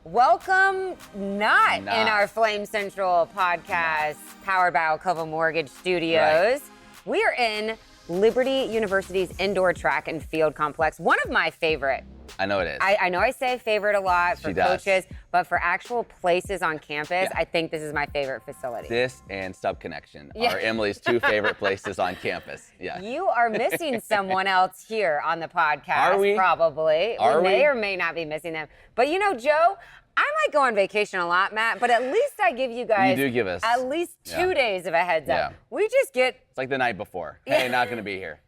Welcome not in our Flame Central podcast powered by Alcova Mortgage Studios. Right. We are in Liberty University's indoor track and field complex. One of my favorite. I know it is. I know I say favorite a lot for She does. coaches, but for actual places on campus, I think this is my favorite facility. This and Sub Connection are Emily's two favorite places on campus. Yeah. You are missing someone else here on the podcast. Are we? Probably. Are we may we? or may not be missing them. But you know, Joe, I might go on vacation a lot, Matt, but at least I give you guys You do give us. at least 2 days of a heads up. Yeah. We just get, It's like the night before. Hey, not going to be here.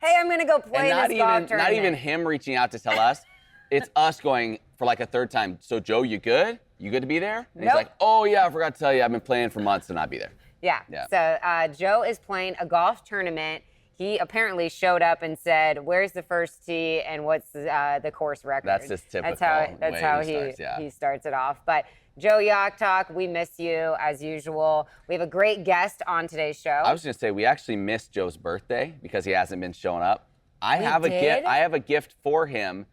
hey, I'm going to go play And this golf not tournament. even him reaching out to tell us. It's us going for like a third time. So, Joe, you good? You good to be there? And he's like, oh, yeah, I forgot to tell you. I've been playing for months to not be there. Yeah. So Joe is playing a golf tournament. He apparently showed up and said, "Where's the first tee and what's the course record?" That's just typical. That's how he starts it off. But Joe Yacht Talk, we miss you as usual. We have a great guest on today's show. I was going to say, we actually missed Joe's birthday because he hasn't been showing up. I have a gift for him.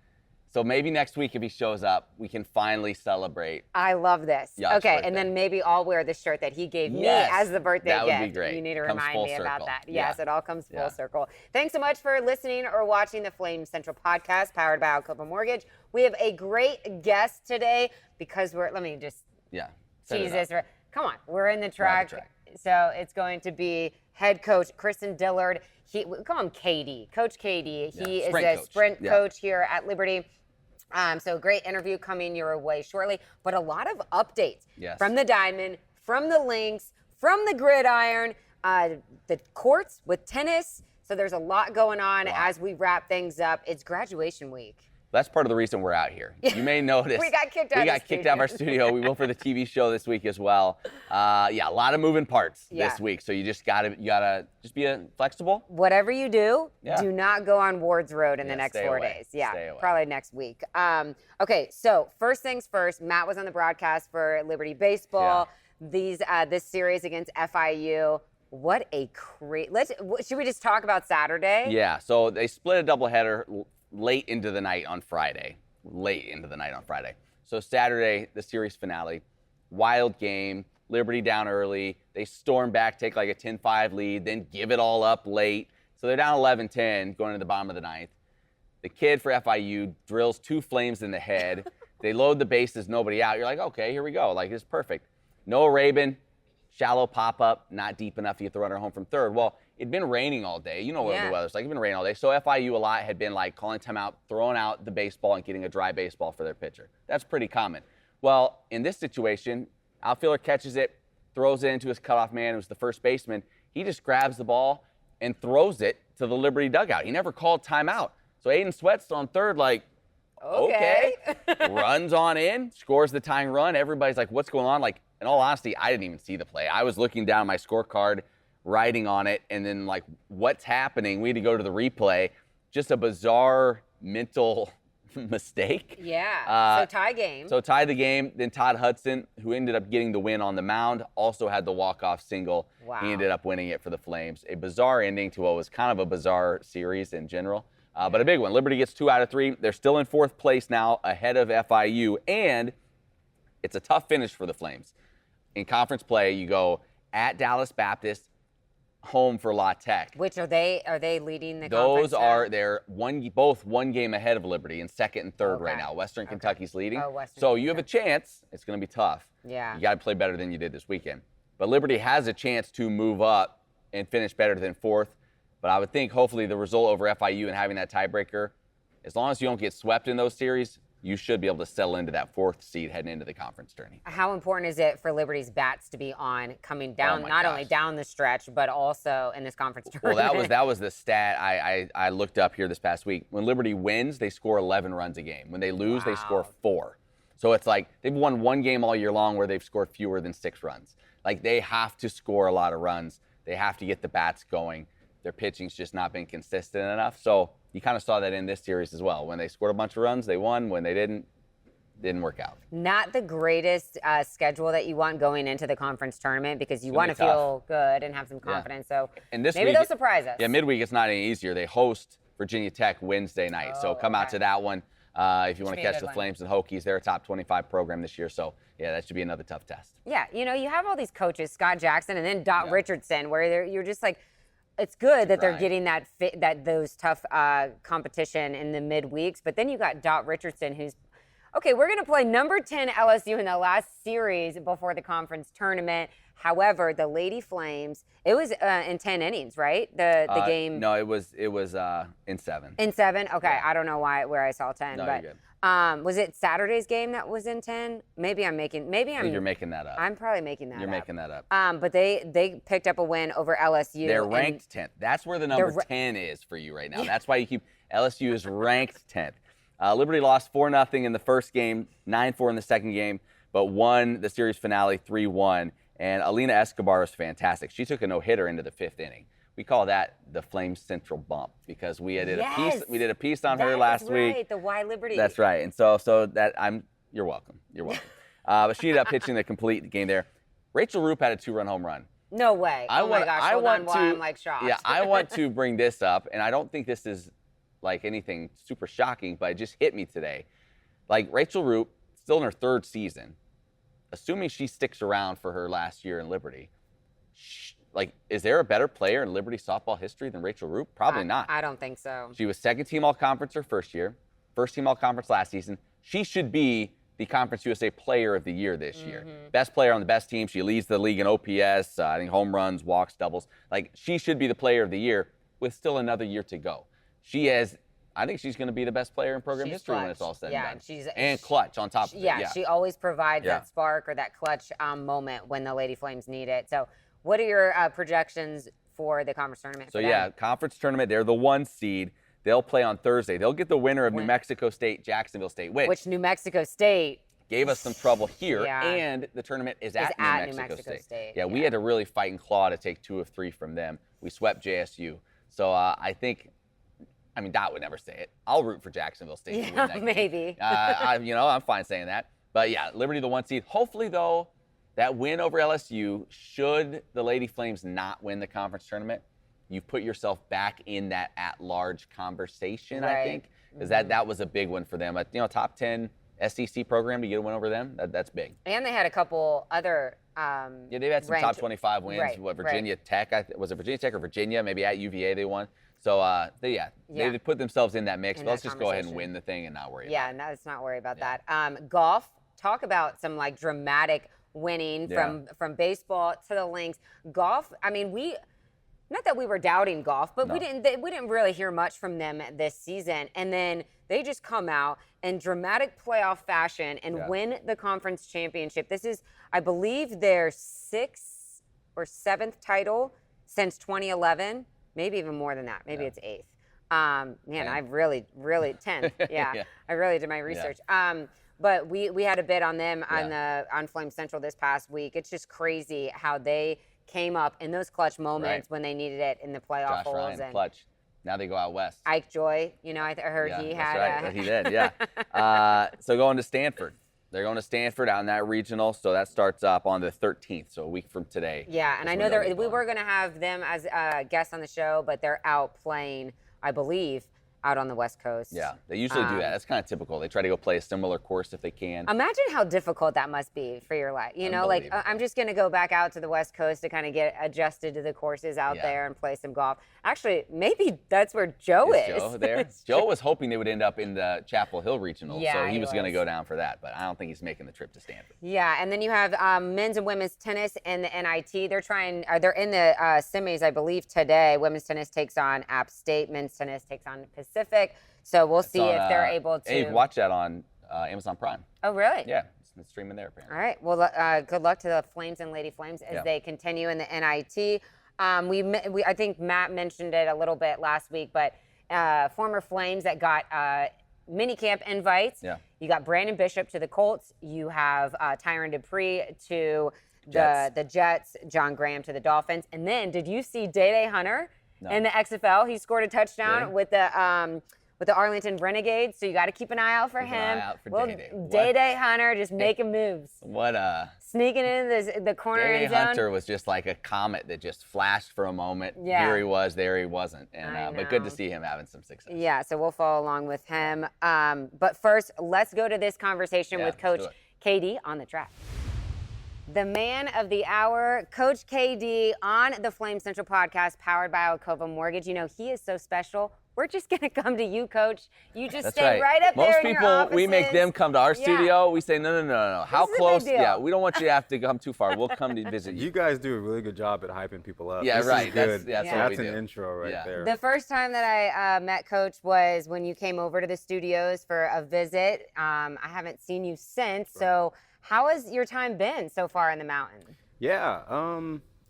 So maybe next week if he shows up, we can finally celebrate. I love this. Yacht's okay, birthday. and then maybe I'll wear the shirt that he gave me as the birthday gift. That would be great. You need to Comes remind full me about circle. that. Yeah. Yes, it all comes full circle. Thanks so much for listening or watching the Flame Central podcast powered by Alcova Mortgage. We have a great guest today because let me just tease this. Come on, we're in the track. So it's going to be head coach Kristen Dillard. We call him KD, Coach KD. He is a sprint coach here at Liberty. So great interview coming your way shortly, but a lot of updates from the diamond, from the links, from the gridiron, the courts with tennis. So there's a lot going on as we wrap things up. It's graduation week. That's part of the reason we're out here. You may notice we got kicked out of our studio. We will for the TV show this week as well. A lot of moving parts this week. So you gotta just be flexible. Whatever you do, do not go on Ward's Road in the next 4 days. Stay away. Probably next week. Okay, so first things first, Matt was on the broadcast for Liberty Baseball. This series against FIU. What a should we just talk about Saturday? Yeah, so they split a doubleheader late into the night on Friday. So Saturday, the series finale, wild game, Liberty down early. They storm back, take like a 10-5 lead, then give it all up late. So they're down 11-10 going into the bottom of the ninth. The kid for FIU drills 2 flames in the head. They load the bases, nobody out. You're like, okay, here we go. Like, it's perfect. Noah Rabin, shallow pop-up, not deep enough to get the runner home from third. Well, it'd been raining all day. You know what the weather's like. It's been raining all day. So FIU a lot had been like calling timeout, throwing out the baseball and getting a dry baseball for their pitcher. That's pretty common. Well, in this situation, outfielder catches it, throws it into his cutoff man, who's the first baseman. He just grabs the ball and throws it to the Liberty dugout. He never called timeout. So Aiden Sweat's on third like, okay. Runs on in, scores the tying run. Everybody's like, what's going on? Like, in all honesty, I didn't even see the play. I was looking down my scorecard, writing on it, and then like, what's happening? We had to go to the replay. Just a bizarre mental mistake. So tie game. So tie the game. Then Todd Hudson, who ended up getting the win on the mound, also had the walk-off single. Wow. He ended up winning it for the Flames. A bizarre ending to what was kind of a bizarre series in general. But a big one. Liberty gets 2 out of 3. They're still in 4th place now, ahead of FIU, and it's a tough finish for the Flames. In conference play, you go at Dallas Baptist, home for La Tech. Which are they leading the conference? They're both 1 game ahead of Liberty in 2nd and 3rd right now. Western Kentucky's leading. So you have a chance. It's going to be tough. Yeah. You got to play better than you did this weekend. But Liberty has a chance to move up and finish better than 4th. But I would think hopefully the result over FIU and having that tiebreaker, as long as you don't get swept in those series, you should be able to settle into that 4th seed heading into the conference tourney. How important is it for Liberty's bats to be on coming down, only down the stretch, but also in this conference tournament? Well, that was the stat I looked up here this past week. When Liberty wins, they score 11 runs a game. When they lose, they score 4. So it's like they've won 1 game all year long where they've scored fewer than 6 runs. Like, they have to score a lot of runs. They have to get the bats going. Their pitching's just not been consistent enough. So you kind of saw that in this series as well. When they scored a bunch of runs, they won. When they didn't work out. Not the greatest schedule that you want going into the conference tournament because you want to feel good and have some confidence. So and this maybe week, they'll surprise us. Yeah, midweek it's not any easier. They host Virginia Tech Wednesday night. So come out to that one. If you want to catch the Flames and Hokies, they're a top 25 program this year. So, yeah, that should be another tough test. Yeah, you have all these coaches, Scott Jackson and then Dot Richardson, where you're just like, it's good that they're getting those tough competition in the midweeks. But then you got Dot Richardson, who's, okay, we're going to play number 10 LSU in the last series before the conference tournament. However, the Lady Flames, it was in 10 innings, right? The game. No, it was in 7. In 7? Okay, yeah. I don't know where I saw 10, no, but you're good. Was it Saturday's game that was in 10? Maybe you're making that up. I'm probably making that up. You're making that up. But they picked up a win over LSU. They're ranked 10th. That's where the number 10 is for you right now. Yeah. That's why you keep LSU is ranked 10th. Liberty lost 4-0 in the first game, 9-4 in the second game, but won the series finale 3-1. And Alina Escobar was fantastic. She took a no-hitter into the 5th inning. We call that the Flames Central bump because we did a piece on her last week. Right, the Why Liberty. That's right. And so you're welcome. You're welcome. But she ended up pitching the complete game there. Rachel Roop had a 2-run home run. No way. Oh my gosh. I'm like shocked. Yeah, I want to bring this up, and I don't think this is like anything super shocking, but it just hit me today. Like Rachel Roop, still in her 3rd season, assuming she sticks around for her last year in Liberty, is there a better player in Liberty softball history than Rachel Roop? Probably not. I don't think so. She was 2nd team all-conference her first year, 1st team all-conference last season. She should be the Conference USA Player of the Year this year. Best player on the best team. She leads the league in OPS, I think home runs, walks, doubles. Like, she should be the Player of the Year with still another year to go. I think she's going to be the best player in program history when it's all said and done. And clutch on top of it. Yeah, she always provides that spark or that clutch moment when the Lady Flames need it. So what are your projections for the conference tournament? So, conference tournament, they're the 1 seed. They'll play on Thursday. They'll get the winner of New Mexico State, Jacksonville State, which New Mexico State gave us some trouble here, and the tournament is at New Mexico State. Yeah, we had to really fight and claw to take 2 of 3 from them. We swept JSU. So I think, Dot would never say it. I'll root for Jacksonville State to win that maybe. I'm fine saying that. But yeah, Liberty the 1 seed. Hopefully, though, that win over LSU, should the Lady Flames not win the conference tournament, you've put yourself back in that at-large conversation, I think. Because that was a big one for them. Top 10 SEC program to get a win over them, that's big. And they had a couple other they've had some top 25 wins. Virginia Tech, was it Virginia Tech or Virginia? Maybe at UVA they won. So, they put themselves in that mix. But let's just go ahead and win the thing and not worry about it. Yeah, let's not worry about that. Golf, talk about some, dramatic winning from baseball to the links. Golf, not that we were doubting golf, but we didn't really hear much from them this season. And then they just come out in dramatic playoff fashion and win the conference championship. This is, I believe, their 6th or 7th title since 2011. Maybe even more than that. Maybe it's 8th. I really 10th. Yeah, I really did my research. But we had a bid on them on Flame Central this past week. It's just crazy how they came up in those clutch moments when they needed it in the playoff holes. Ryan, and clutch. Now they go out west. Ike Joy, I heard he had. That's right. He did, yeah. So going to Stanford. They're going to Stanford out in that regional, so that starts up on the 13th, so a week from today. Yeah, and I know we were going to have them as guests on the show, but they're out playing, I believe, out on the West Coast. Yeah, they usually do that. That's kind of typical. They try to go play a similar course if they can. Imagine how difficult that must be for your life. I'm just going to go back out to the West Coast to kind of get adjusted to the courses out there and play some golf. Actually, maybe that's where Joe is. Joe there? Joe was hoping they would end up in the Chapel Hill Regional, so he was going to go down for that, but I don't think he's making the trip to Stanford. Yeah, and then you have men's and women's tennis and the NIT. They're in the semis, I believe, today. Women's tennis takes on App State. Men's tennis takes on Pacific. So we'll see if they're able to. Hey, you can watch that on Amazon Prime. Oh, really? Yeah, it's streaming there apparently. All right. Well, good luck to the Flames and Lady Flames as they continue in the NIT. I think Matt mentioned it a little bit last week, but former Flames that got mini camp invites. Yeah. You got Brandon Bishop to the Colts. You have Tyron Dupree to the Jets. John Graham to the Dolphins. And then, did you see Day Hunter in the XFL? He scored a touchdown with the with the Arlington Renegades, so you got to keep an eye out for Keep him. an eye out for Day-Day. Day-Day Hunter just making moves. Sneaking in the corner end zone. Day-Day Hunter was just like a comet that just flashed for a moment. Yeah. Here he was, there he wasn't. And but good to see him having some success. Yeah, so we'll follow along with him. But first, let's go to this conversation with Coach KD on the track. The man of the hour, Coach KD, on the Flame Central podcast, powered by Alcova Mortgage. You know, he is so special. We're just going to come to you, Coach. You just stay right up there in your offices. Most people, we make them come to our studio. We say, no. How close? Yeah, we don't want you to have to come too far. We'll come to visit you. You guys do a really good job at hyping people up. Yeah, this right. Is good. That's an intro right there. The first time that I met Coach was when you came over to the studios for a visit. I haven't seen you since. Right. So how has your time been so far in the mountain? Yeah,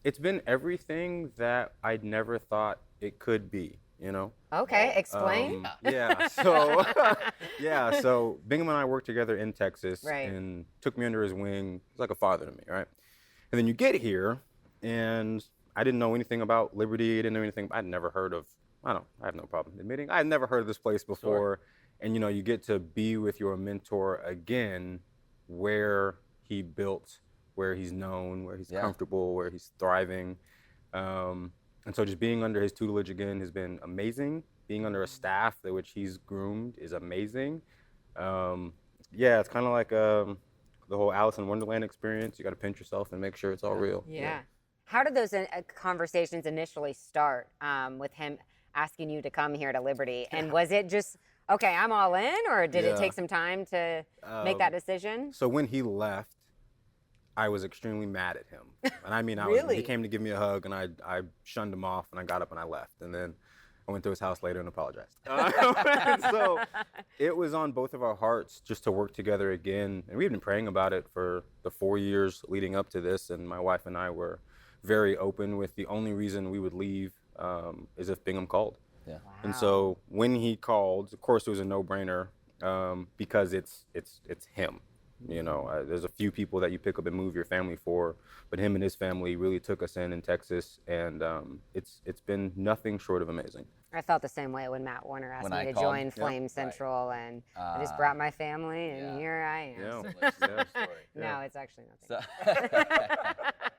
it's been everything that I'd never thought it could be. You know. Okay, explain. So Bingham and I worked together in Texas, right, and took me under his wing. He's like a father to me, right? And then you get here, and I didn't know anything about Liberty. I didn't know anything. I'd never heard of. I have no problem admitting I'd never heard of this place before. Sure. And you know, you get to be with your mentor again, where he built, where he's known, where he's comfortable, where he's thriving. And so just being under his tutelage again has been amazing. Being under a staff that which he's groomed is amazing. It's kind of like the whole Alice in Wonderland experience. You got to pinch yourself and make sure it's all real. Yeah. How did those conversations initially start with him asking you to come here to Liberty? And was it just, okay, I'm all in, or did it take some time to make that decision? So when he left, I was extremely mad at him. And I mean, he came to give me a hug, and I shunned him off, and I got up and I left. And then I went to his house later and apologized. So it was on both of our hearts just to work together again. And we've been praying about it for the 4 years leading up to this. And my wife and I were very open with the only reason we would leave is if Bingham called. Yeah. Wow. And so when he called, of course, it was a no-brainer because it's him. You know, there's a few people that you pick up and move your family for, but him and his family really took us in Texas, and it's been nothing short of amazing. I felt the same way when Matt Warner asked me to join Flame Central, and I just brought my family, and here I am. No, it's actually nothing.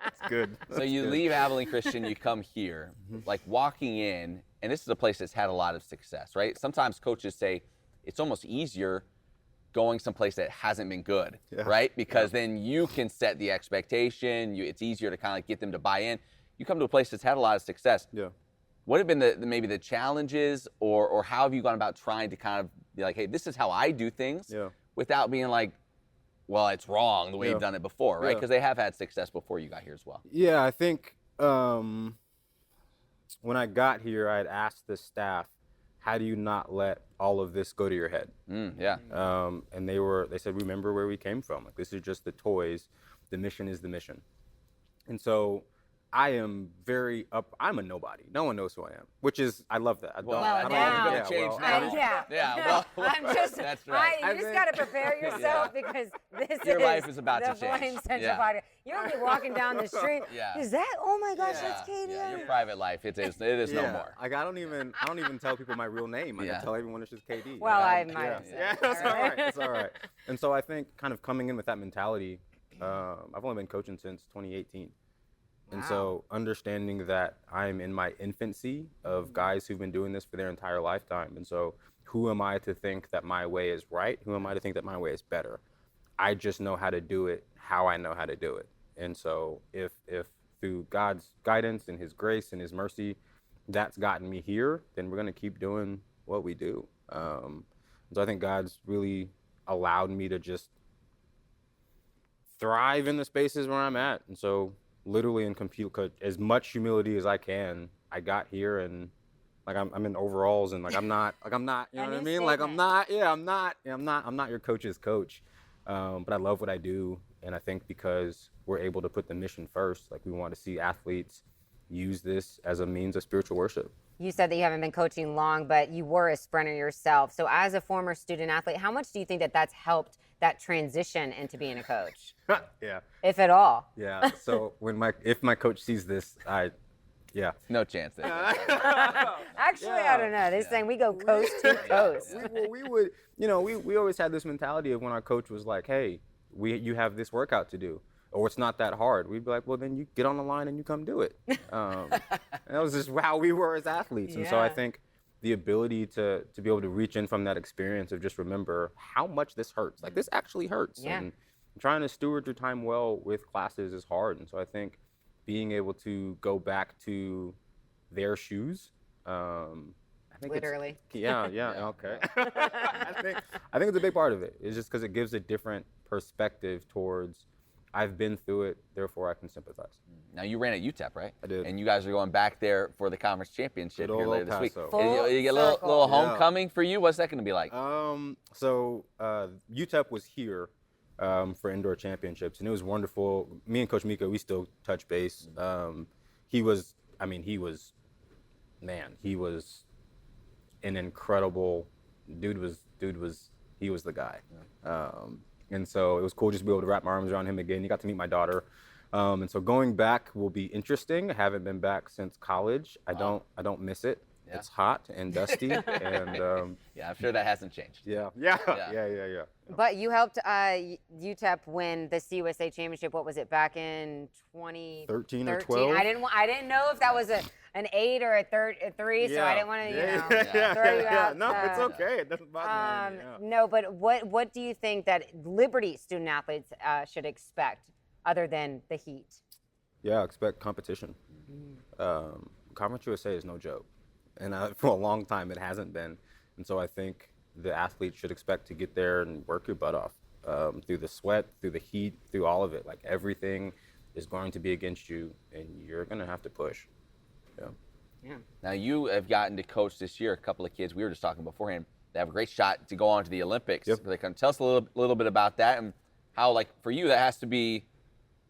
It's good. So you leave Abilene Christian, you come here, like walking in, and this is a place that's had a lot of success, right? Sometimes coaches say it's almost easier going someplace that hasn't been good, right? Because then you can set the expectation. It's easier to kind of get them to buy in. You come to a place that's had a lot of success. Yeah. What have been maybe the challenges, or how have you gone about trying to kind of be like, hey, this is how I do things, without being like, well, it's wrong the way you've done it before, right? Because they have had success before you got here as well. Yeah, I think when I got here, I had asked the staff, how do you not let all of this go to your head? And they said, remember where we came from. Like, this is just the toys. The mission is the mission. And so I am I'm a nobody. No one knows who I am, which is, I love that. I'm just that's right. You just got to prepare yourself because your life is about to change. The Flame Central podcast. You're going to be walking down the street. Is that, oh my gosh, that's Katie. Your private life, it is no more. Like, I don't even tell people my real name. I tell everyone it's just KD. Well, I might have said. Yeah, that's all right. That's all right. And so I think kind of coming in with that mentality, I've only been coaching since 2018. And so understanding that I'm in my infancy of guys who've been doing this for their entire lifetime. And so who am I to think that my way is right? Who am I to think that my way is better? I just know how to do it, how I know how to do it. And so if through God's guidance and his grace and his mercy, that's gotten me here, then we're going to keep doing what we do. So I think God's really allowed me to just thrive in the spaces where I'm at. And so literally in as much humility as I can, I got here and like I'm in overalls and like I'm not, you know what I mean? Like I'm not your coach's coach. But I love what I do. And I think because we're able to put the mission first, like we want to see athletes use this as a means of spiritual worship. You said that you haven't been coaching long, but you were a sprinter yourself. So as a former student athlete, how much do you think that that's helped that transition into being a coach? Yeah. If at all. Yeah. So if my coach sees this, Yeah. No chance there. Actually, I don't know. They're saying we go coast to coast. We would, we always had this mentality of when our coach was like, hey, you have this workout to do, or it's not that hard. We'd be like, well, then you get on the line and you come do it. And that was just how we were as athletes. And so I think the ability to be able to reach in from that experience of just remember how much this hurts. Like, this actually hurts. Yeah. And trying to steward your time well with classes is hard. And so I think being able to go back to their shoes, I think Literally. Okay. I think it's a big part of it. It's just because it gives a different perspective towards, I've been through it, therefore I can sympathize. Now, you ran at UTEP, right? I did. And you guys are going back there for the conference championship here later this week. Full You get a little homecoming for you? What's that going to be like? So UTEP was here for indoor championships, and it was wonderful. Me and Coach Mika, we still touch base. He was an incredible dude. He was the guy. And so it was cool just to be able to wrap my arms around him again. He got to meet my daughter. And so going back will be interesting. I haven't been back since college. I don't miss it. Yeah. It's hot and dusty, and yeah, I'm sure that hasn't changed. Yeah. But you helped UTEP win the CUSA championship. What was it, back in 2013 or 12? I didn't know if that was an 8 or a 3, so I didn't want to throw you out. No, it's okay. It doesn't bother me. No, but what do you think that Liberty student athletes should expect other than the heat? Yeah, expect competition. Conference USA is no joke. And for a long time, it hasn't been. And so I think the athletes should expect to get there and work your butt off through the sweat, through the heat, through all of it. Like, everything is going to be against you, and you're going to have to push. Yeah. Now, you have gotten to coach this year a couple of kids. We were just talking beforehand. They have a great shot to go on to the Olympics. Yep. They can tell us a little bit about that, and how, like, for you, that has to be,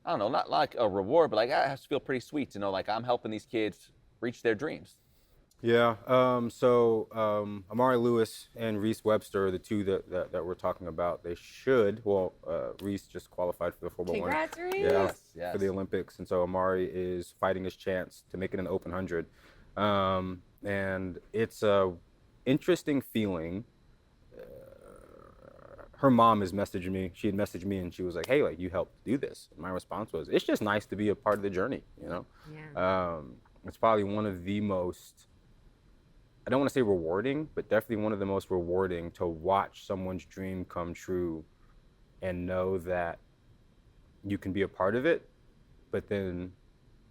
I don't know, not like a reward, but like, that has to feel pretty sweet to know, like, I'm helping these kids reach their dreams. Yeah. So Amari Lewis and Reese Webster are the two that we're talking about. They should. Well, Reese just qualified for the 4x1. Congrats, Reese. Yeah, yes. For the Olympics, and so Amari is fighting his chance to make it an open 100. And it's a interesting feeling. Her mom has messaged me. She had messaged me, and she was like, "Hey, like, you helped do this." And my response was, "It's just nice to be a part of the journey, you know." Yeah. It's probably one of the most, I don't want to say rewarding, but definitely one of the most rewarding to watch someone's dream come true and know that you can be a part of it. But then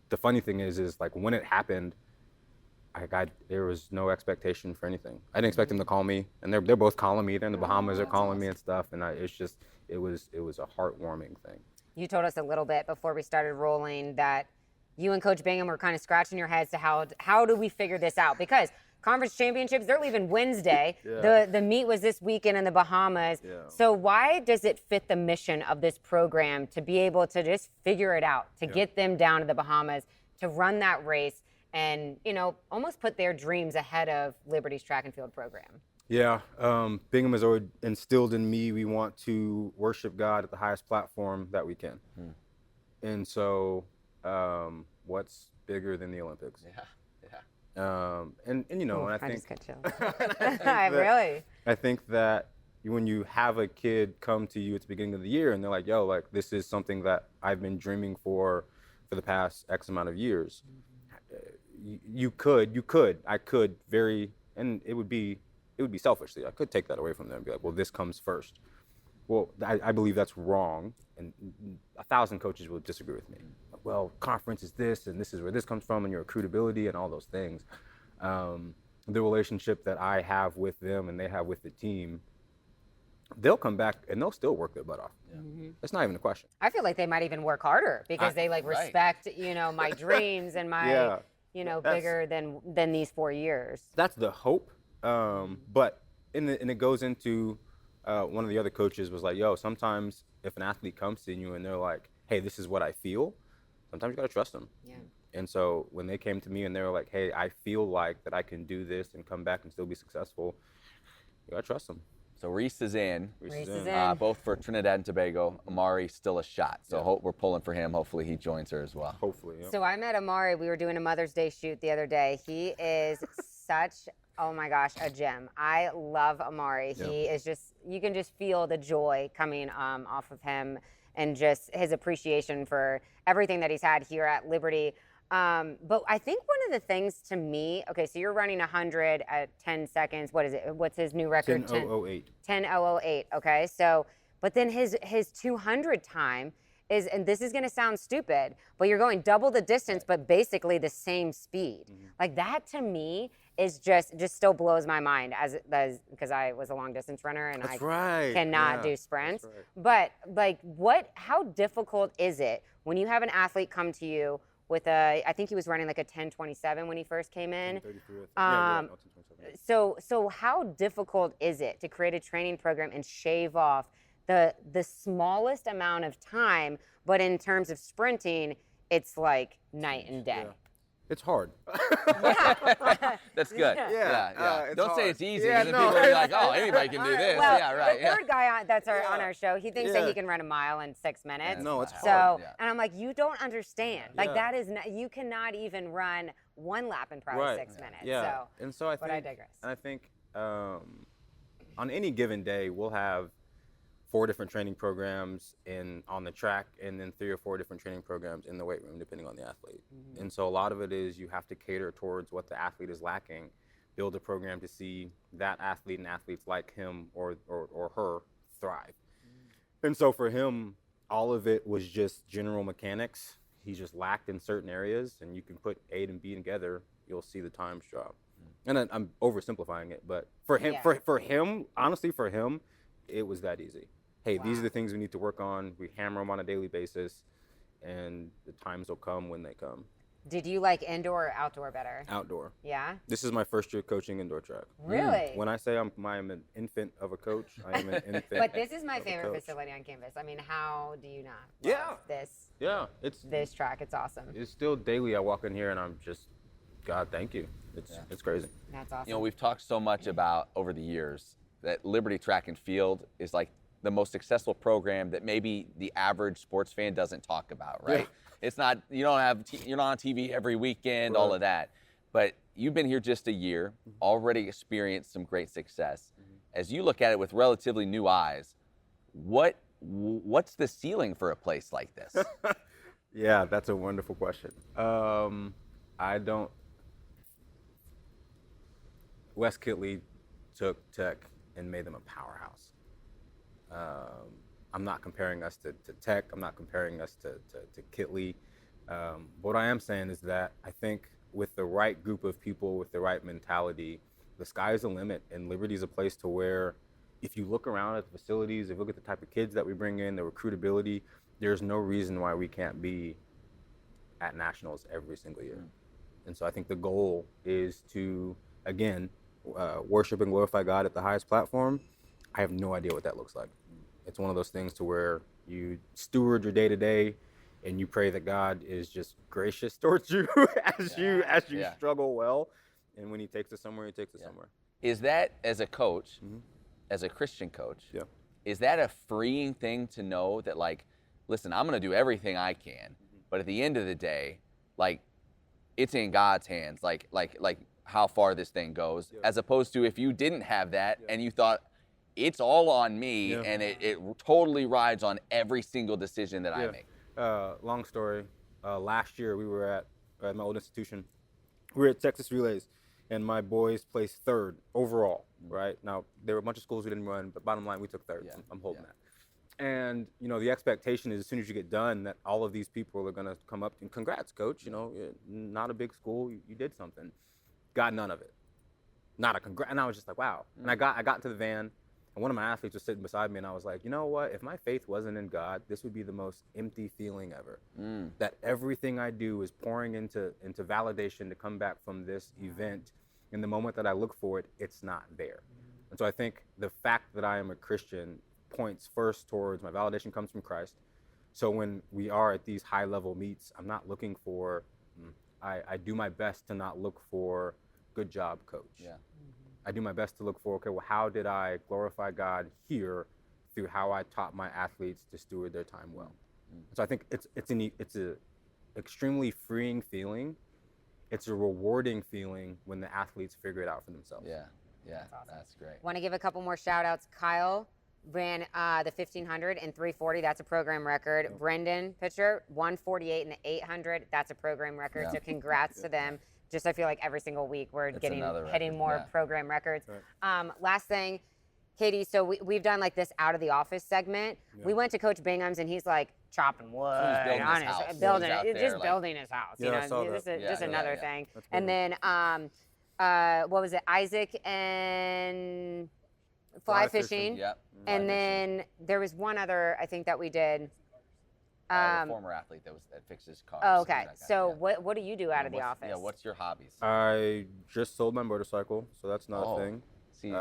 the funny thing is like, when it happened, there was no expectation for anything. I didn't expect them to call me, and they're both calling me. They're in the Bahamas, they're calling me and stuff, and it was a heartwarming thing. You told us a little bit before we started rolling that you and Coach Bingham were kind of scratching your heads to how do we figure this out? Because conference championships, they're leaving Wednesday. Yeah. The meet was this weekend in the Bahamas. Yeah. So why does it fit the mission of this program to be able to just figure it out, to get them down to the Bahamas, to run that race and, almost put their dreams ahead of Liberty's track and field program? Yeah, Bingham has always instilled in me, we want to worship God at the highest platform that we can. And so what's bigger than the Olympics? And I think just got chills. Really? I think that when you have a kid come to you at the beginning of the year and they're like, "Yo, like, this is something that I've been dreaming for the past X amount of years," I could and it would be selfishly, I could take that away from them and be like, "Well, this comes first." Well, I believe that's wrong, and 1,000 coaches will disagree with me. Well, conference is this, and this is where this comes from, and your recruitability and all those things. The relationship that I have with them and they have with the team, they'll come back and they'll still work their butt off. Yeah. It's not even a question. I feel like they might even work harder because they respect, my dreams and my, bigger than these 4 years. That's the hope. But and it goes into one of the other coaches was like, "Yo, sometimes if an athlete comes to you and they're like, 'Hey, this is what I feel,' sometimes you gotta trust them." Yeah. And so when they came to me and they were like, "Hey, I feel like that I can do this and come back and still be successful," you gotta trust them. So Reese is in. Reese is in. Both for Trinidad and Tobago. Amari still a shot. So we're pulling for him. Hopefully he joins her as well. Hopefully, yeah. So I met Amari. We were doing a Mother's Day shoot the other day. He is such, oh my gosh, a gem. I love Amari. Yeah. He is just, you can just feel the joy coming off of him and just his appreciation for everything that he's had here at Liberty. But I think one of the things to me, okay, so you're running 100 at 10 seconds. What is it? What's his new record? 10:008. 10:008. Okay, so, but then his 200 time is, and this is going to sound stupid, but you're going double the distance, but basically the same speed. Like that to me is just still blows my mind as because I was a long distance runner and cannot do sprints. But like how difficult is it when you have an athlete come to you with I think he was running like a 10:27 when he first came in. 10:33. So how difficult is it to create a training program and shave off the smallest amount of time, but in terms of sprinting, it's like night and day. Yeah. It's hard. That's good. Yeah. Don't hard. say it's easy. Yeah, Then no. people are like, oh, anybody can do this. Well, Yeah, right. the third guy on our show, he thinks that Yeah. he can run a mile in 6 minutes. No, it's So, hard. and I'm like, you don't understand. Like Yeah. that is not, you cannot even run one lap in probably 6 minutes. Yeah. So, And so I but I digress. think on any given day, we'll have 4 different training programs on the track, and then 3 or 4 different training programs in the weight room, depending on the athlete. And so a lot of it is you have to cater towards what the athlete is lacking, build a program to see that athlete and athletes like him or her thrive. And so for him, all of it was just general mechanics. He just lacked in certain areas, and you can put A and B together, you'll see the times drop. And I'm oversimplifying it, but for him, for him, honestly, for him, it was that easy. Hey, these are the things we need to work on. We hammer them on a daily basis, and the times will come when they come. Did you like indoor or outdoor better? Outdoor. Yeah? This is my first year coaching indoor track. Really? When I say I'm an infant of a coach, I am an infant. But this is my of a favorite coach. facility on campus. I mean, how do you not love Yeah. this Yeah, this track? It's awesome. it's still daily. I walk in here and I'm just, God, thank you. It's crazy. That's awesome. You know, we've talked so much about over the years that Liberty Track and Field is like the most successful program that maybe the average sports fan doesn't talk about, right? Yeah. It's not, you're not on TV every weekend, all of that. But you've been here just a year, already experienced some great success. As you look at it with relatively new eyes, what's the ceiling for a place like this? Yeah, that's a wonderful question. Wes Kitley took Tech and made them a powerhouse. I'm not comparing us to Tech. I'm not comparing us to Kitley. What I am saying is that I think with the right group of people, with the right mentality, the sky is the limit. And Liberty is a place to where if you look around at the facilities, if you look at the type of kids that we bring in, the recruitability, there's no reason why we can't be at nationals every single year. And so I think the goal is to, again, worship and glorify God at the highest platform. I have no idea what that looks like. It's one of those things to where you steward your day to day and you pray that God is just gracious towards you as you struggle well. And when he takes us somewhere, he takes us somewhere. Is that, as a coach, as a Christian coach, is that a freeing thing to know that, like, listen, I'm going to do everything I can, but at the end of the day, like, it's in God's hands, like how far this thing goes, as opposed to if you didn't have that and you thought, it's all on me and it totally rides on every single decision that I make. Long story. Last year we were at my old institution. We were at Texas Relays, and my boys placed 3rd overall, right? Now, there were a bunch of schools we didn't run, but bottom line, we took 3rd. I'm holding that. And, you know, the expectation is as soon as you get done that all of these people are going to come up and congrats, coach. You know, not a big school. You did something. Got none of it. Not a congrats. And I was just like, wow. And I got into the van. And one of my athletes was sitting beside me, and I was like, you know what? If my faith wasn't in God, this would be the most empty feeling ever. That everything I do is pouring into validation to come back from this event. And the moment that I look for it, it's not there. And so I think the fact that I am a Christian points first towards my validation comes from Christ. So when we are at these high-level meets, I'm not looking for, I do my best to not look for good job, coach. I do my best to look for, okay, well, how did I glorify God here through how I taught my athletes to steward their time well? So I think it's a extremely freeing feeling. It's a rewarding feeling when the athletes figure it out for themselves. Yeah, That's awesome. That's great. Want to give a couple more shout outs. Kyle ran the 1500 in 3:40. That's a program record. Brendan Pitcher, 1:48 in the 800. That's a program record. So congrats to them. Just I feel like every single week we're hitting more program records. Right. Last thing, Katie, so we've done like this out of the office segment. Yeah. We went to Coach Bingham's and he's like chopping wood on his building his house. Yeah, you know, just another thing. And then what was it? Isaac and fly fishing. Yep. And then there was one other I think that we did. A former athlete that fixes cars. Oh, okay. So what do you do out of the office? Yeah, what's your hobbies? I just sold my motorcycle, so that's not a thing. See.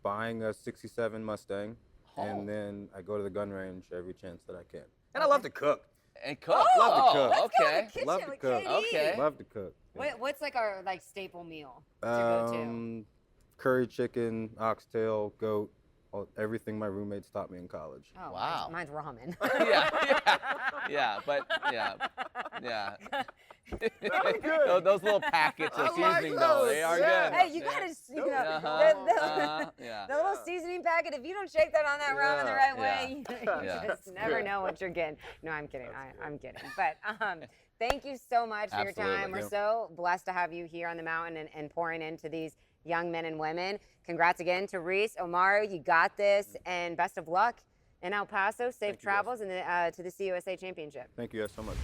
Buying a 67 Mustang, and then I go to the gun range every chance that I can. And I love to cook. And cook? Love to cook. Let's go to the kitchen Love to with cook. Katie. Okay. Love to cook. Yeah. What's like our staple meal to go to? Curry chicken, oxtail, goat, everything my roommates taught me in college. Oh, wow. Mine's ramen. Yeah. Those little packets of seasoning, though, they are good. Hey, you gotta, the little seasoning packet. If you don't shake that on that ramen the right way, you just never know what you're getting. No, I'm kidding. I'm kidding. But thank you so much for your time. We're so blessed to have you here on the mountain and pouring into these young men and women. Congrats again to Reese, Omaru. You got this, and best of luck in El Paso. Safe travels and to the CUSA Championship. Thank you guys so much.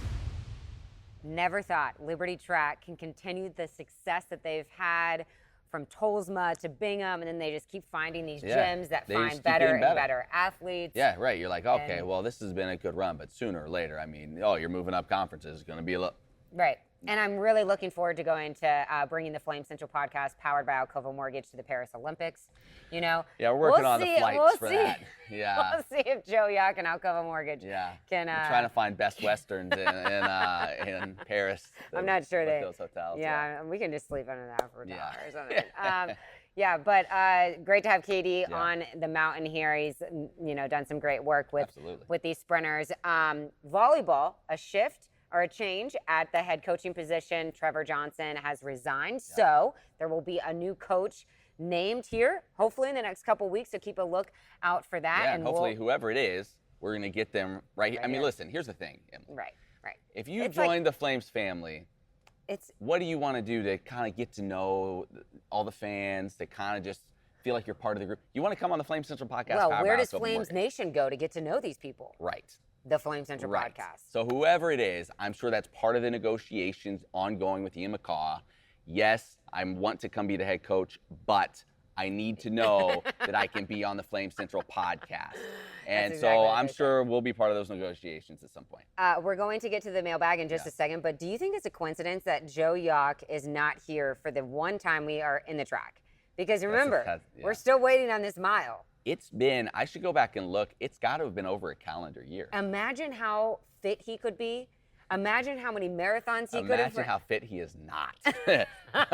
Never thought Liberty Track can continue the success that they've had from Tolsma to Bingham, and then they just keep finding these gyms that find better and better athletes. Yeah, right. You're like, okay, well, this has been a good run, but sooner or later, I mean, you're moving up conferences. It's going to be a little. Right. And I'm really looking forward to going to bringing the Flame Central podcast powered by Alcova Mortgage to the Paris Olympics. You know, yeah, we're working on the flights for that. Yeah, we'll see if Joe Yock and Alcova Mortgage can. We're trying to find Best Westerns in Paris. I'm not sure those hotels. Yeah, we can just sleep under that for a dollar or something. But great to have Katie on the mountain here. He's done some great work with these sprinters. Volleyball, a shift or a change at the head coaching position. Trevor Johnson has resigned, so there will be a new coach named here, hopefully in the next couple weeks, so keep a look out for that. Yeah, and hopefully whoever it is, we're going to get them right. I mean, listen, here's the thing. Right. If you join the Flames family, what do you want to do to kind of get to know all the fans, to kind of just feel like you're part of the group? You want to come on the Flame Central podcast? Well, where does Flames Nation go to get to know these people? Right. The Flame Central podcast. So whoever it is, I'm sure that's part of the negotiations ongoing with Ian McCaw. Yes, I want to come be the head coach, but I need to know that I can be on the Flame Central podcast. And so I'm sure we'll be part of those negotiations at some point. We're going to get to the mailbag in just a second, but do you think it's a coincidence that Joe Yock is not here for the one time we are in the track? Because remember, we're still waiting on this mile. It's been, I should go back and look, it's got to have been over a calendar year. Imagine how fit he could be. Imagine how many marathons he could have. Imagine how fit he is not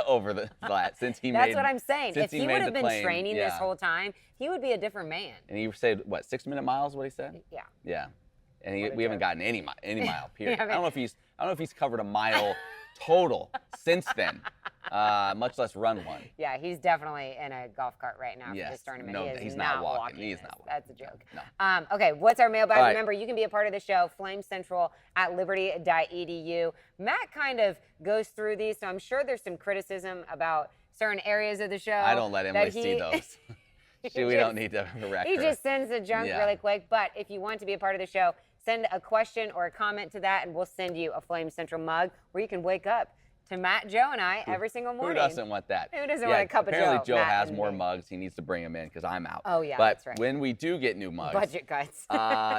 over the last, since he made. That's what I'm saying. If he would have been training this whole time, he would be a different man. And he said, what, 6-minute miles, what he said? Yeah. Yeah. And we haven't gotten any mile period. I don't know if he's covered a mile total since then. Much less run one. Yeah, he's definitely in a golf cart right now for this tournament. No, he's not walking. He's not walking. That's a joke. No. Okay, what's our mailbag? Right. Remember, you can be a part of the show, flamecentral@liberty.edu. Matt kind of goes through these, so I'm sure there's some criticism about certain areas of the show. I don't let Emily see those. We don't need to correct her. He just sends the junk really quick. But if you want to be a part of the show, send a question or a comment to that, and we'll send you a Flame Central mug where you can wake up to Matt, Joe, and I every single morning. Who doesn't want that? Who doesn't want a cup of Joe? Apparently Joe Matt has more mugs. He needs to bring them in because I'm out. Oh, yeah, but that's right. when we do get new mugs. Budget cuts.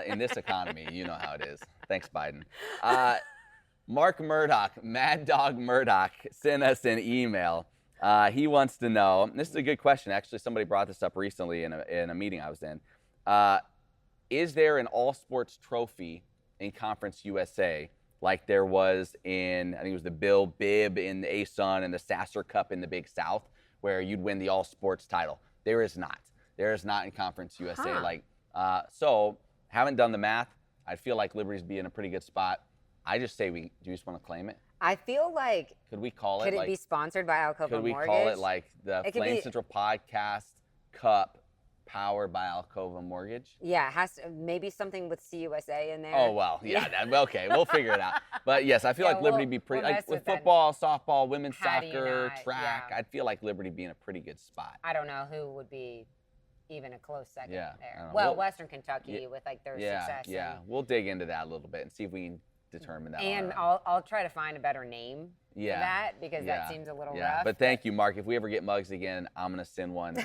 In this economy, you know how it is. Thanks, Biden. Mark Murdoch, Mad Dog Murdoch, sent us an email. He wants to know, and this is a good question. Actually, somebody brought this up recently in a meeting I was in. Is there an all-sports trophy in Conference USA like there was in, I think it was the Bill Bibb in the ASUN and the Sasser Cup in the Big South, where you'd win the all sports title. There is not. There is not in Conference USA. So haven't done the math. I feel like Liberty's be in a pretty good spot. I just say do you just want to claim it? I feel like. Could we call it? Could it be sponsored by Alcova Mortgage? Could we call it like the Flame Central Podcast Cup powered by Alcova Mortgage? Yeah, it has to, maybe something with CUSA in there. Oh, well, yeah. Okay, we'll figure it out. But yes, I feel like Liberty be pretty, like with football, softball, women's soccer, track, I'd feel like Liberty be in a pretty good spot. I don't know who would be even a close second there. Well, Western Kentucky with like their success. Yeah, we'll dig into that a little bit and see if we can determine that. And I'll try to find a better name for that because that seems a little rough. But thank you, Mark. If we ever get mugs again, I'm going to send one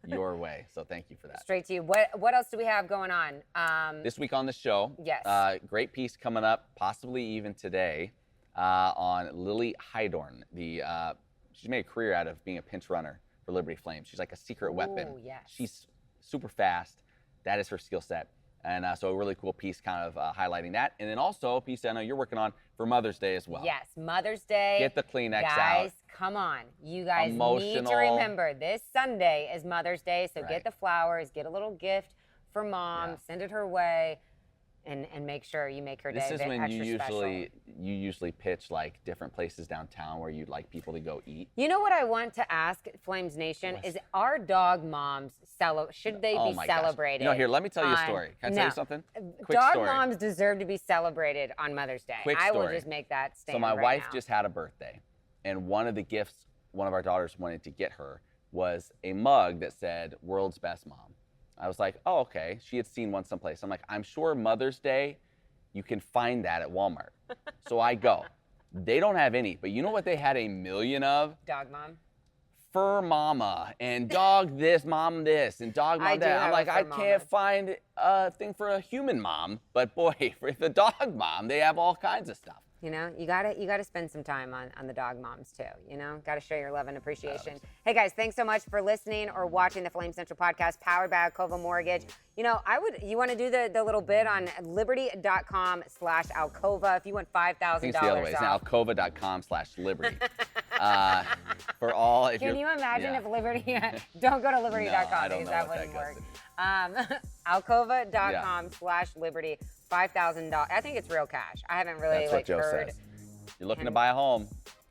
your way. So thank you for that. Straight to you. What else do we have going on? This week on the show, yes. Great piece coming up, possibly even today, on Lily Heidorn. She's made a career out of being a pinch runner for Liberty Flames. She's like a secret weapon. Yes. She's super fast. That is her skill set. And so a really cool piece kind of highlighting that. And then also a piece I know you're working on for Mother's Day as well. Yes, Mother's Day. Get the Kleenex out. Guys, come on. You guys need to remember this Sunday is Mother's Day, so get the flowers, get a little gift for Mom, send it her way, and make sure you make her day extra special. This is when you special. usually pitch like different places downtown where you'd like people to go eat. You know what I want to ask Flames Nation is our dog moms should they be celebrated? Gosh. Here, let me tell you a story. Can I tell you something? Quick dog story. moms deserve to be celebrated on Mother's Day. Quick story. I will just make that statement. So my wife just had a birthday, and one of the gifts one of our daughters wanted to get her was a mug that said "World's Best Mom." I was like, oh, okay. She had seen one someplace. I'm like, I'm sure Mother's Day, you can find that at Walmart. So I go. They don't have any, but you know what they had a million of? Dog mom. Fur mama and dog this, mom this, and dog mom that. I'm like, I can't find a thing for a human mom, but boy, for the dog mom, they have all kinds of stuff. You know, you gotta spend some time on the dog moms too. You know, gotta show your love and appreciation. Hey guys, thanks so much for listening or watching the Flame Central podcast powered by Alcova Mortgage. You know, you want to do the little bit on liberty.com/Alcova if you want $5,000 off. It's the other way. It's alcova.com/liberty. For all. Can you imagine if Liberty? Don't go to liberty.com because that wouldn't work. Alcova.com/liberty. $5,000. I think it's real cash. I haven't really That's what Joe heard. says. You're looking to buy a home,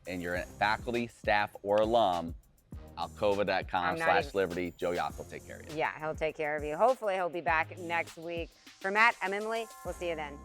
and you're a faculty, staff, or alum. Alcova.com/liberty. Joe Yopp will take care of you. Yeah, he'll take care of you. Hopefully, he'll be back next week. For Matt, I'm Emily. We'll see you then.